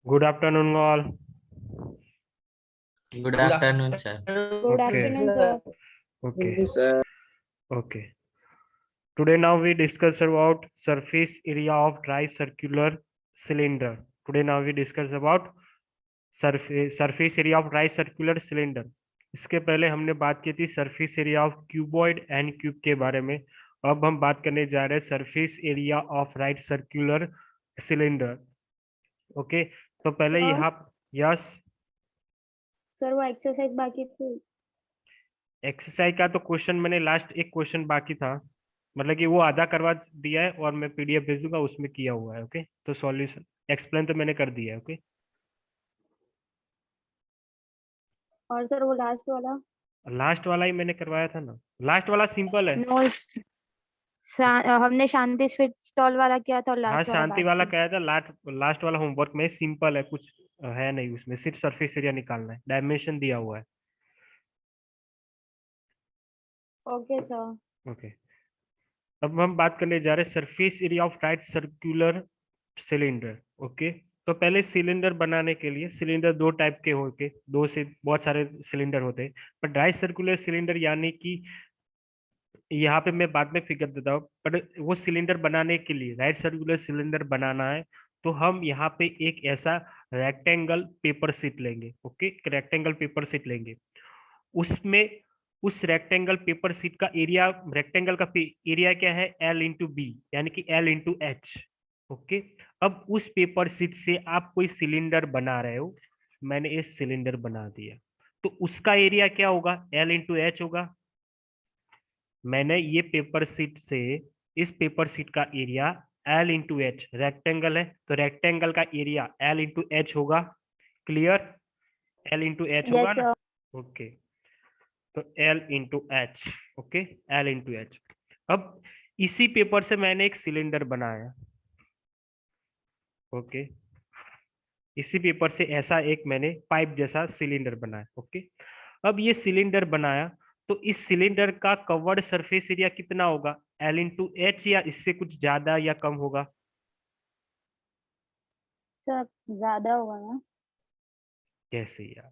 Good afternoon, all. Good Good afternoon, sir. Good Okay, afternoon, sir. okay, sir. okay. Today now we discuss about surface area of dry circular cylinder. Today now we discuss about surface area of dry circular cylinder. इसके पहले हमने बात की थी surface area of cuboid and cube के बारे में। अब हम बात करने जा रहे हैं surface area of right circular cylinder. Okay, तो पहले Sir? यहाँ यस सर वो एक्सरसाइज बाकी थी। एक्सरसाइज का तो क्वेश्चन मैंने लास्ट एक क्वेश्चन बाकी था, मतलब कि वो आधा करवा दिया है और मैं पीडीएफ भेज दूंगा, उसमें किया हुआ है। ओके, तो सॉल्यूशन एक्सप्लेन तो मैंने कर दिया है। ओके, और सर वो लास्ट वाला लास्ट वाला ही मैंने करवाया था ना। लास्ट वाला सिंपल है। नो हमने शांति स्वीट स्टॉल वाला किया था और हाँ, लास्ट वाला शांति वाला बाकी। क्या था, लास्ट लास्ट वाला होमवर्क में सिंपल है, कुछ है नहीं उसमें, सिर्फ सरफेस एरिया निकालना है, डायमेंशन दिया हुआ है। Okay sir. ओके, अब हम बात करने जा रहे हैं surface area of right circular cylinder. Okay, तो पहले सिलेंडर बनाने के लिए सिलेंडर दो टाइप के होते, दो से बहुत सारे सिलेंडर होते हैं, पर ड्राई सर्कुलर सिलेंडर यानी कि यहाँ पे मैं बाद में फिगर देता हूँ, पर वो सिलेंडर बनाने के लिए राइट सर्कुलर सिलेंडर बनाना है तो हम यहाँ पे एक ऐसा रेक्टेंगल पेपर शीट लेंगे। ओके, रेक्टेंगल पेपर शीट लेंगे, उसमें उस रेक्टेंगल पेपर शीट का एरिया, रेक्टेंगल का एरिया क्या है, एल इंटू बी, यानी कि एल इंटू एच। ओके, अब उस पेपर शीट से आप कोई सिलेंडर बना रहे हो, मैंने ये सिलेंडर बना दिया, तो उसका एरिया क्या होगा, एल इंटू एच होगा। मैंने ये पेपर शीट से इस पेपर शीट का area L into H, rectangle है तो रेक्टेंगल का एरिया एल इंटू एच होगा। क्लियर, एल इंटू एच होगा यस ना। सर। ओके, तो L into H. Okay, L into H. अब इसी पेपर से मैंने एक सिलेंडर बनाया। ओके, इसी पेपर से ऐसा एक मैंने पाइप जैसा सिलेंडर बनाया। ओके, अब ये सिलेंडर बनाया तो इस सिलेंडर का कवर्ड सरफेस एरिया कितना होगा, एल इंटू एच, या इससे कुछ ज्यादा या कम होगा। सर ज्यादा होगा ना। कैसे यार,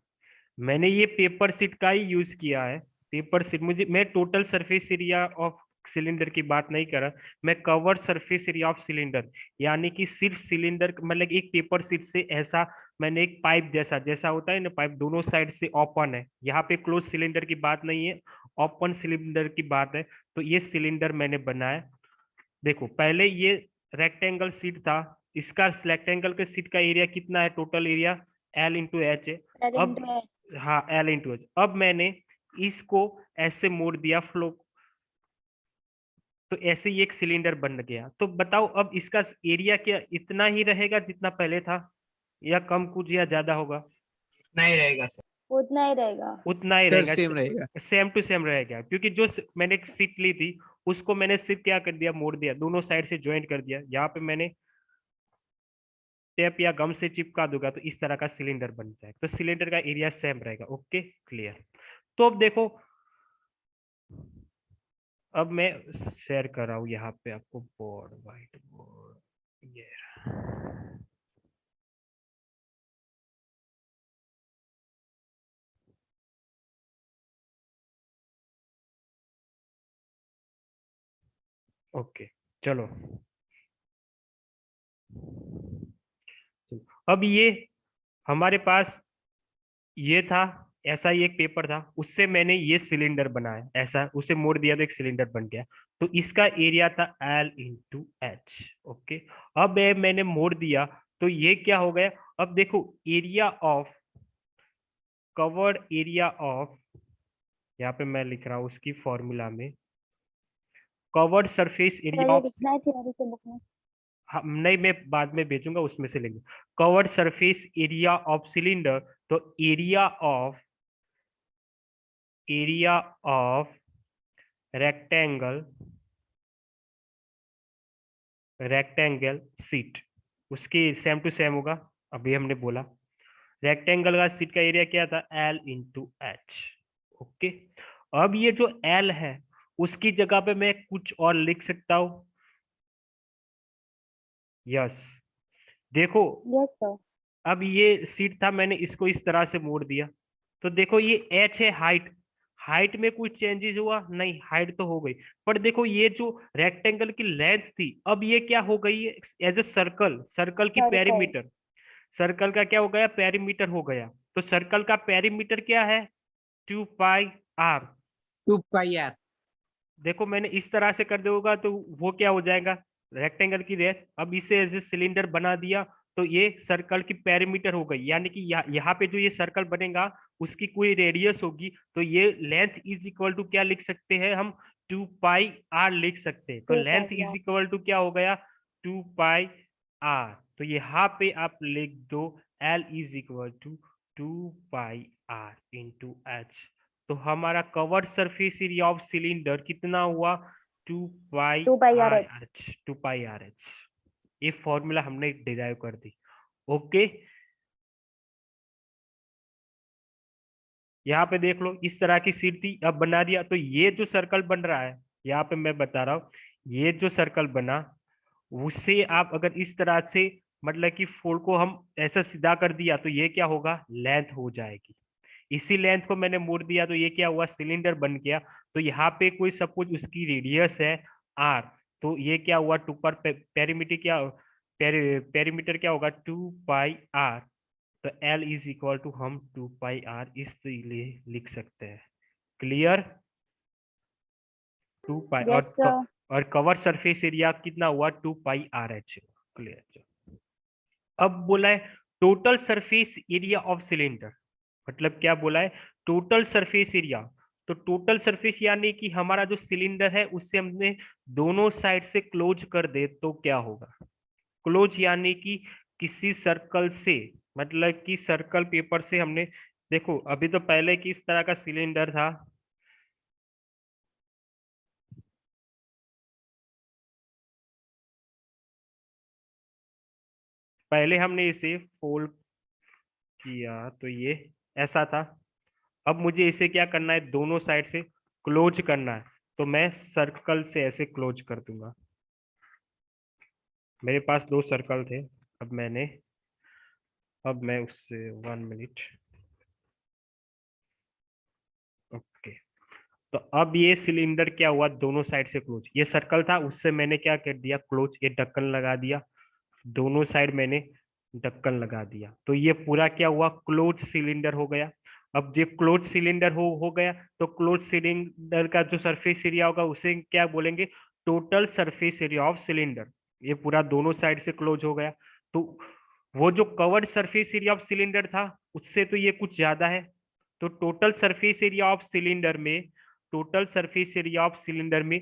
मैंने ये पेपर शीट का ही यूज किया है। पेपर शीट, मुझे मैं total surface area of cylinder की बात नहीं कर रहा, मैं covered surface area of cylinder, यानी कि सिर्फ सिलेंडर, मतलब एक पेपर शीट से ऐसा मैंने एक पाइप जैसा, जैसा होता है ना पाइप दोनों साइड से ओपन है, यहाँ पे क्लोज सिलेंडर की बात नहीं है, ओपन सिलेंडर की बात है, तो ये सिलेंडर मैंने बनाया। देखो पहले ये रेक्टेंगल शीट था, इसका रेक्टेंगल के शीट का एरिया कितना है, total area L into H है। एल अब इंटू एच। हाँ, एल इंटू एच। अब मैंने इसको ऐसे मोड़ दिया फ्लो, तो ऐसे ही एक सिलेंडर बन गया। तो बताओ अब इसका एरिया क्या इतना ही रहेगा जितना पहले था, या कम कुछ या ज्यादा होगा। नहीं रहेगा सर। उतना ही रहेगा। उतना ही सर रहेगा, सेम रहेगा। सेम टू सेम रहेगा, क्योंकि जो मैंने सीट ली थी उसको मैंने सिर्फ क्या कर दिया, मोड़ दिया, दोनों साइड से ज्वाइंट कर दिया। यहाँ पे मैंने टेप या गम से चिपका दूंगा तो इस तरह का सिलेंडर बन जाए, तो सिलेंडर का एरिया सेम रहेगा। Okay, clear. तो अब देखो, अब मैं शेयर कर रहा हूँ यहाँ पे आपको बोर्ड, व्हाइट बोर्ड, ये ओके। चलो, अब ये हमारे पास ये था, ऐसा ही एक पेपर था, उससे मैंने ये सिलेंडर बनाया, ऐसा उसे मोड़ दिया तो एक सिलेंडर बन गया, तो इसका एरिया था एल इंटू एच। ओके, अब मैंने मोड़ दिया तो ये क्या हो गया, अब देखो area of covered area of, यहाँ पे मैं लिख रहा हूँ उसकी फॉर्मूला में, कवर्ड सरफेस सर एरिया ये ऑफ, लिखना है थियरी के बुक में। नहीं मैं बाद में भेजूंगा, उसमें से लेंगे। Covered surface area of cylinder, तो area of rectangle, rectangle sheet, उसकी सेम टू सेम होगा। अभी हमने बोला रेक्टेंगल का सीट का एरिया क्या था, एल इंटू एच। ओके, अब ये जो एल है उसकी जगह पे मैं कुछ और लिख सकता हूं। यस, देखो यस सर। अब ये सीट था, मैंने इसको इस तरह से मोड़ दिया, तो देखो ये एच है हाइट, हाइट में कुछ चेंजेस हुआ नहीं, हाइट तो हो गई। पर देखो ये जो रेक्टेंगल की लेंथ थी, अब ये क्या हो गई है एज ए सर्कल, सर्कल की सर्कल। पेरीमीटर, सर्कल का क्या हो गया, पेरीमीटर हो गया। तो सर्कल का पेरीमीटर क्या है, 2 पाई आर। 2 pi are. देखो मैंने इस तरह से कर दोगा तो वो क्या हो जाएगा, रेक्टेंगल की रेत। अब इसे एज ए सिलेंडर बना दिया, तो ये सर्कल की पेरीमीटर हो गई, यानी कि यहाँ पे जो ये सर्कल बनेगा उसकी कोई रेडियस होगी, तो ये लेंथ इज इक्वल टू क्या लिख सकते हैं हम, 2 पाई आर लिख सकते हैं। तो two length pi is R. Equal to क्या हो गया, 2 पाई आर। तो यहाँ पे आप लिख दो L is equal to 2 pi R into H. तो हमारा curved surface area of cylinder कितना हुआ, two pi 2 pi R R H. H 2 pi R H. ये फॉर्मूला हमने डिराइव कर दी। ओके, यहाँ पे देख लो इस तरह की सीट थी, अब बना दिया। तो ये जो सर्कल बन रहा है, यहाँ पे मैं बता रहा हूँ, ये जो सर्कल बना, उसे आप अगर इस तरह से मतलब कि फोल्ड को हम ऐसा सीधा कर दिया, तो ये क्या होगा, लेंथ हो जाएगी। इसी लेंथ को मैंने मोड़ दिया, तो ये क्या हुआ, सिलेंडर बन गया। तो यहाँ पे कोई सपोज उसकी रेडियस है आर, तो ये क्या हुआ, टू पर पेरीमीटर क्या, पेरीमीटर क्या होगा, 2 पाई आर। तो एल इज इक्वल टू हम 2 पाई आर इस लिए लिख सकते हैं। क्लियर, 2 पाई, यस सर। और कवर सरफेस एरिया कितना हुआ, 2 पाई आर एच। क्लियर। अब बोला है total surface area of cylinder, मतलब क्या बोला है, टोटल सरफेस एरिया। तो टोटल सरफेस यानी कि हमारा जो सिलेंडर है उससे हमने दोनों साइड से क्लोज कर दे तो क्या होगा, क्लोज यानी कि किसी सर्कल से, मतलब कि सर्कल पेपर से हमने, देखो अभी तो पहले किस तरह का सिलेंडर था, पहले हमने इसे फोल्ड किया तो ये ऐसा था। अब मुझे इसे क्या करना है, दोनों साइड से क्लोज करना है, तो मैं सर्कल से ऐसे क्लोज कर दूंगा। मेरे पास दो सर्कल थे, अब मैं उससे 1 मिनट। ओके, तो अब ये सिलेंडर क्या हुआ, दोनों साइड से क्लोज, ये सर्कल था उससे मैंने क्या कर दिया, क्लोज, ये ढक्कन लगा दिया, दोनों साइड मैंने ढक्कन लगा दिया, तो ये पूरा क्या हुआ, क्लोज सिलेंडर हो गया। अब जब क्लोज सिलेंडर हो गया, तो क्लोज सिलेंडर का जो सरफेस एरिया होगा उसे क्या बोलेंगे, total surface area of cylinder. ये पूरा दोनों साइड से क्लोज हो गया। तो वो जो covered surface area of cylinder था उससे तो ये कुछ ज्यादा है। तो total surface area of cylinder में, total surface area of cylinder में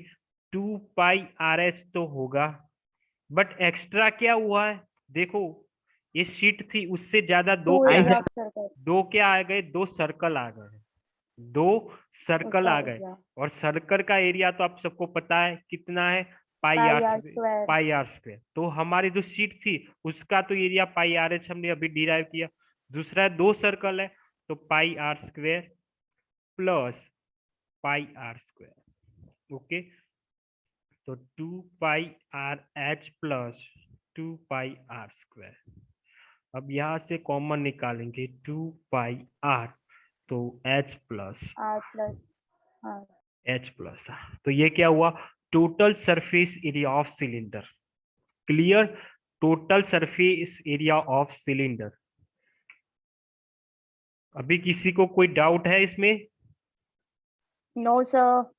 2 पाई आर एच तो होगा, बट एक्स्ट्रा क्या हुआ है, देखो ये शीट थी उससे ज्यादा दो टू क्या आई है, एरिया सर। Of circle. दो क्या आ गए, दो सर्कल आ गए, दो सर्कल उसका आ गए। एरिया और सर्कल का एरिया तो आप सबको पता है कितना है, pi R, 2 pi R square. Pi R square. तो हमारी जो शीट थी उसका तो एरिया पाई आर एच हमने अभी डिराइव किया। दूसरा दो सर्कल है, तो pi R square plus pi R square. Okay, तो 2 pi R H plus 2 pi R square. अब यहां से कॉमन निकालेंगे, 2 पाई आर, तो R plus R. H plus, तो ये क्या हुआ, total surface area of cylinder. Clear, total surface area of cylinder. अभी किसी को कोई डाउट है इसमें, नो सर।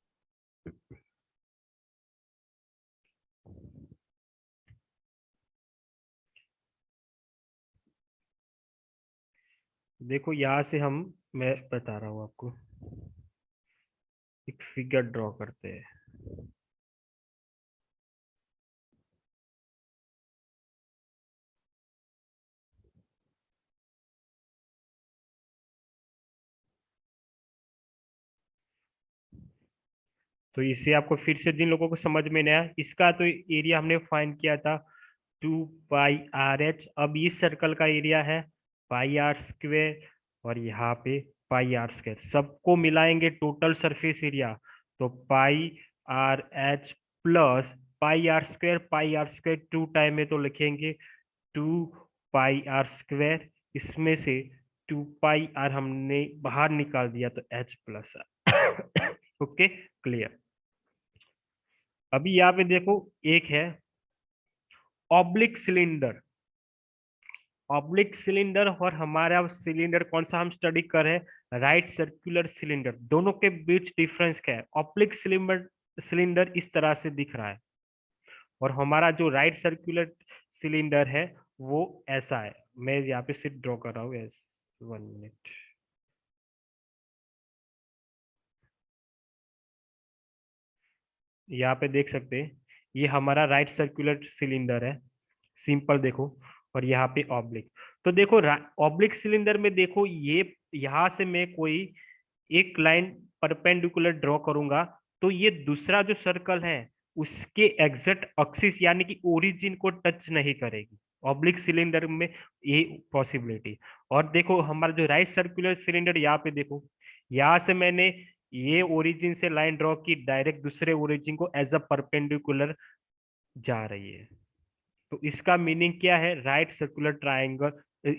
देखो यहां से मैं बता रहा हूं आपको, एक फिगर ड्रॉ करते हैं। तो इसे आपको फिर से, जिन लोगों को समझ में नहीं आया, इसका तो एरिया हमने फाइंड किया था 2 पाई आर एच। अब इस सर्कल का एरिया है पाई आर स्क्वेयर, और यहाँ पे पाई आर स्क्वेयर, सबको मिलाएंगे टोटल सरफेस एरिया, तो pi R H plus pi R square, pi R square 2 time में तो लिखेंगे 2 पाई आर स्क्वायर, इसमें से 2 पाई आर हमने बाहर निकाल दिया तो h plus R. Okay, clear. अभी यहाँ पे देखो एक है ऑब्लिक सिलेंडर। ऑब्लिक सिलेंडर और हमारा सिलेंडर कौन सा हम स्टडी कर रहे हैं, राइट सर्कुलर सिलेंडर। दोनों के बीच डिफरेंस क्या है, ऑब्लिक सिलेंडर सिलेंडर इस तरह से दिख रहा है और हमारा जो राइट सर्कुलर सिलेंडर है वो ऐसा है। मैं यहाँ पे सिर्फ ड्रॉ कर रहा हूँ, 1 मिनट। यहाँ पे देख सकते हैं ये हमारा राइट सर्कुलर सिलेंडर है, सिंपल देखो। और यहाँ पे ऑब्लिक, तो देखो ऑब्लिक सिलेंडर में देखो ये यहाँ से मैं कोई एक लाइन परपेंडिकुलर ड्रॉ करूंगा तो ये दूसरा जो सर्कल है उसके एग्जैक्ट एक्सिस यानी कि ओरिजिन को टच नहीं करेगी ऑब्लिक सिलेंडर में, ये पॉसिबिलिटी। और देखो हमारा जो राइट सर्कुलर सिलेंडर, यहाँ पे देखो यहाँ से मैंने ये ओरिजिन से लाइन ड्रॉ की डायरेक्ट दूसरे ओरिजिन को एज अ परपेंडिकुलर जा रही है। तो इसका मीनिंग क्या है, right circular triangle,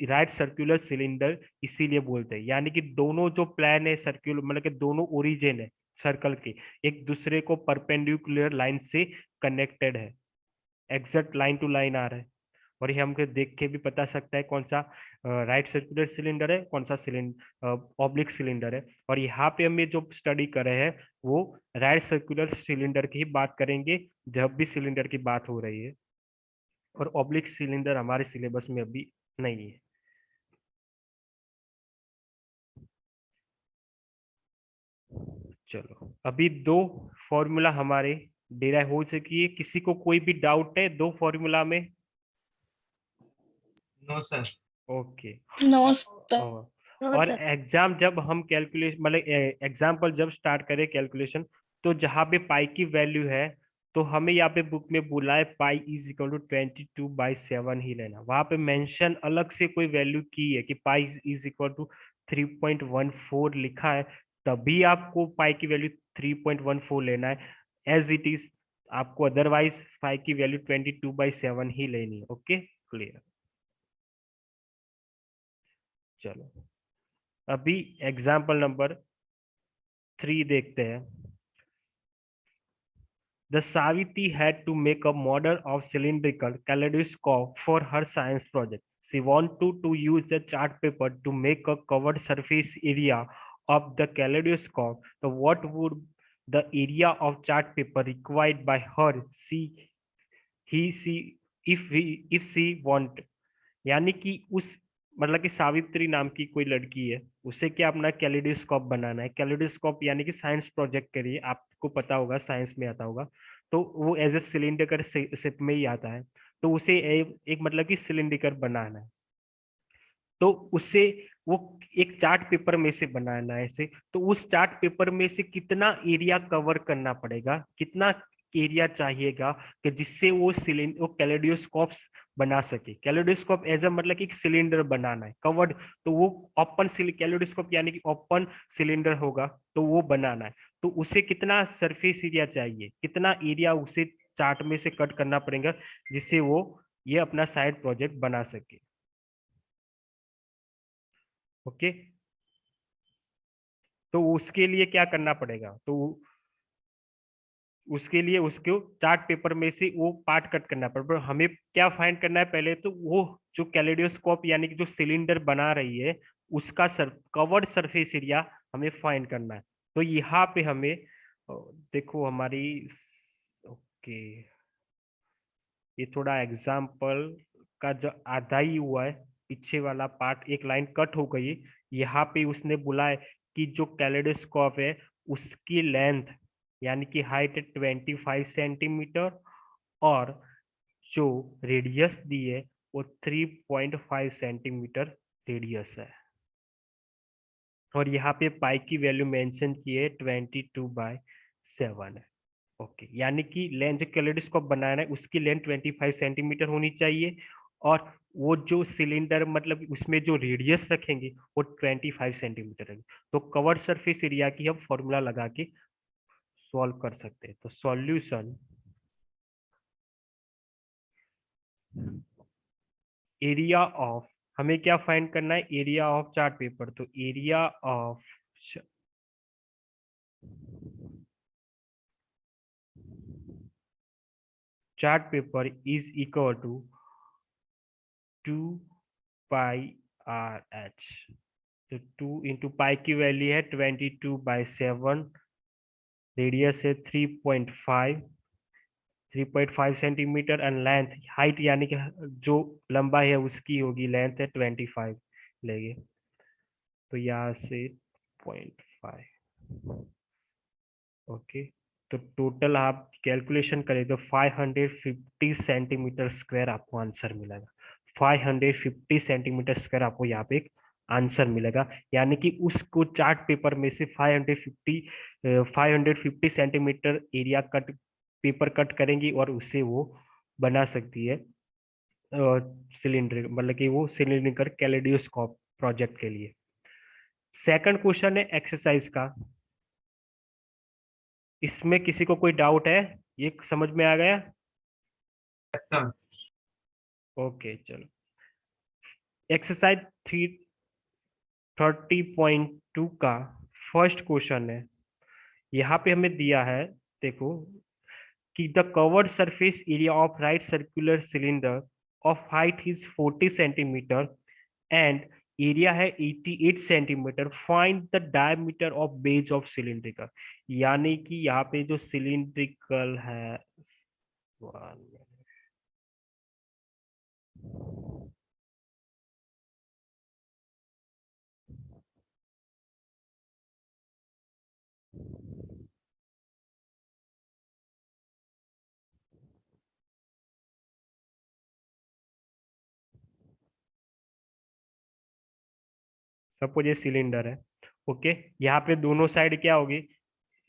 right circular cylinder इसीलिए बोलते हैं। यानी कि दोनों जो प्लान है सर्कुलर, मतलब कि दोनों ओरिजिन है सर्कल के एक दूसरे को परपेंडिकुलर लाइन से कनेक्टेड है, एग्जैक्ट लाइन टू लाइन आ रहा है। और ये हमको देख के भी पता सकता है कौन सा राइट सर्कुलर सिलेंडर है, कौन सा सिलेंडर ऑब्लिक सिलेंडर है। और यहाँ पे हम ये जो स्टडी कर रहे हैं वो राइट सर्कुलर सिलेंडर की ही बात करेंगे जब भी सिलेंडर की बात हो रही है, और ऑब्लिक सिलेंडर हमारे सिलेबस में अभी नहीं है। चलो अभी दो फॉर्मूला हमारे डिराइव हो चुकी है, किसी को कोई भी डाउट है दो फॉर्मूला में? No sir. Okay. No sir. और नो और सर। एग्जाम जब हम कैलकुलेशन मतलब एग्जाम्पल जब स्टार्ट करें कैलकुलेशन, तो जहाँ पे पाई की वैल्यू है तो हमें यहाँ पे बुक में बोला है पाई इज इक्वल टू 22/7 ही लेना। वहां पे मेंशन अलग से कोई वैल्यू की है कि पाई इज इक्वल टू 3.14 लिखा है, तभी आपको पाई की वैल्यू 3.14 लेना है एज इट इज। आपको अदरवाइज पाई की वैल्यू 22/7 ही लेनी है। Okay, clear. चलो अभी एग्जाम्पल नंबर 3 देखते हैं। The Saviti had to make a model of cylindrical kaleidoscope for her science project. She wanted to use the chart paper to make a covered surface area of the kaleidoscope. So what would the area of chart paper required by her? If she want, यानी कि उस मतलब कि सावित्री नाम की कोई लड़की है, उसे क्या अपना कैलिडोस्कोप बनाना है। कैलिडोस्कोप यानी कि साइंस प्रोजेक्ट के लिए, आपको पता होगा साइंस में आता होगा, तो वो एज ए सिलिंडर शेप में ही आता है। तो उसे एक मतलब कि सिलिंडर बनाना है, तो उससे वो एक चार्ट पेपर में से बनाना है ऐसे। तो उस चार्ट पेपर में से कितना एरिया कवर करना पड़ेगा, कितना एरिया चाहिएगा कि जिससे वो सिलेंडर वो कैलेडोस्कोप्स बना सके। कैलेडोस्कोप एज अ मतलब कि एक सिलेंडर बनाना है कवर्ड, तो वो ओपन कैलेडोस्कोप यानी कि ओपन सिलेंडर होगा तो वो बनाना है। तो उसे कितना सरफेस एरिया चाहिए, कितना एरिया उसे चार्ट में से कट करना पड़ेगा जिससे वो ये अपना साइड प्रोजेक्ट बना सके। ओके, तो उसके लिए क्या करना पड़ेगा, तो उसके लिए उसको चार्ट पेपर में से वो पार्ट कट करना पड़ेगा। हमें क्या फाइंड करना है, पहले तो वो जो कैलेडोस्कोप यानी कि जो सिलेंडर बना रही है उसका कवर्ड सरफेस एरिया हमें फाइंड करना है। तो यहाँ पे हमें देखो हमारी, ओके, ये थोड़ा एग्जाम्पल का जो आधा ही हुआ है, पीछे वाला पार्ट एक लाइन कट हो गई। यहाँ पे उसने बोला है कि जो कैलेडोस्कोप है उसकी लेंथ यानी कि हाइट 25 सेंटीमीटर, और जो रेडियस दी है वो 3.5 सेंटीमीटर रेडियस है। और यहाँ पे पाई की वैल्यू मेंशन की है 22/7 है। ओके, यानी कि लेंथ जो कैलेडोस्कोप बनाना है उसकी लेंथ 25 सेंटीमीटर होनी चाहिए, और वो जो सिलेंडर मतलब उसमें जो रेडियस रखेंगे वो 25 सेंटीमीटर है। तो कवर सरफेस एरिया की हम फॉर्मूला लगा के सॉल्व कर सकते हैं। तो सॉल्यूशन, एरिया ऑफ, हमें क्या फाइंड करना है, एरिया ऑफ चार्ट पेपर। तो area of chart paper is equal to 2 pi R H. तो 2 × पाई की वैल्यू है 22/7, रेडियस है 3.5 सेंटीमीटर, एंड लेंथ, हाइट यानी कि जो लंबाई है उसकी होगी, लेंथ है 25 लेंगे। तो यहाँ से 0.5, ओके। तो टोटल आप कैलकुलेशन करें तो 550 सेंटीमीटर स्क्वायर आपको आंसर मिलेगा। 550 सेंटीमीटर स्क्वायर आपको यहाँ पे एक आंसर मिलेगा, यानी कि उसको चार्ट पेपर में से 550 centimetre area cut, paper cut करेंगी और उससे वो बना सकती है सिलेंडर, मतलब कि वो सिलिंड्रिकल कैलेडोस्कोप प्रोजेक्ट के लिए। सेकंड क्वेश्चन है एक्सरसाइज का, इसमें किसी को कोई डाउट है, ये समझ में आ गया? ओके चलो, एक्सरसाइज 330.2 का फर्स्ट क्वेश्चन है। यहाँ पे हमें दिया है, देखो, कि the curved surface area of right circular cylinder of height is 40 centimetre and area है 88 centimetre, find the diameter of base of cylindrical. यानी कि यहाँ पे जो सिलिंड्रिकल है, सपोज ये सिलेंडर है, ओके। यहाँ पे दोनों साइड क्या होगी,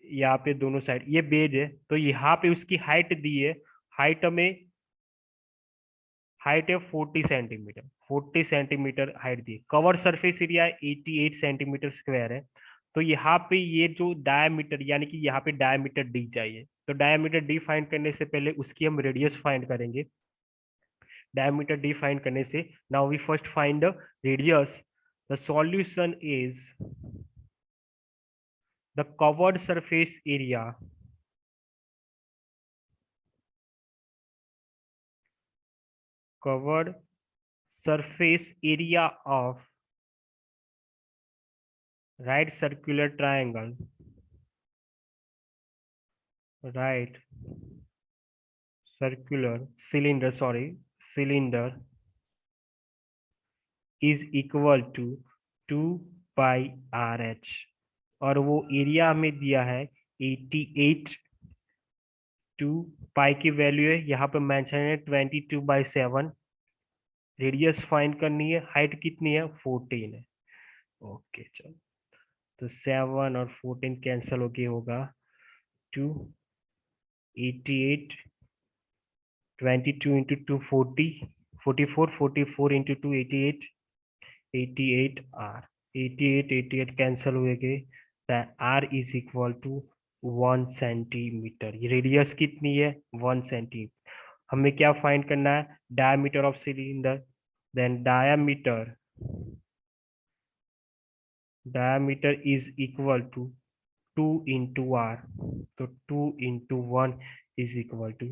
यहाँ पे दोनों साइड ये बेज है, तो यहाँ पे उसकी हाइट दी है, हाइट में, हाइट है 40 सेंटीमीटर, 40 सेंटीमीटर हाइट दी। Cover surface area 88 centimetre square है। तो यहाँ पे ये जो डायमीटर, यानी कि यहाँ पे डायमीटर डी चाहिए, तो डायमीटर डी फाइंड करने से पहले उसकी हम रेडियस फाइंड करेंगे। डायमीटर डी फाइंड करने से, now we first find the radius. The solution is the covered surface area covered surface area of right circular triangle, right circular cylinder, sorry, cylinder is equal to 2 pi R H, और वो area हमें दिया है 88। 2 पाई की value है यहाँ पे mention है 22/7, रेडियस फाइंड करनी है, हाइट कितनी है 14 है, ओके चलो। तो 7 और 14 कैंसिल होके होगा 288, 22 × 2 40, 44, 44 × 2 88, 88 आर, 88 कैंसिल हुए गए, R is equal to 1 centimetre. ये रेडियस कितनी है 1 सेंटीमीटर। हमें क्या फाइंड करना है, diameter of cylinder, then diameter is equal to 2 × r, तो 2 × 1 is equal to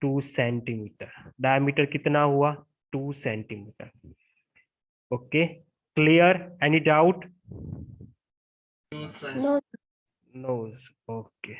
2 centimetre. Diameter कितना हुआ 2 centimetre, okay. Clear, any doubt? No. No, okay.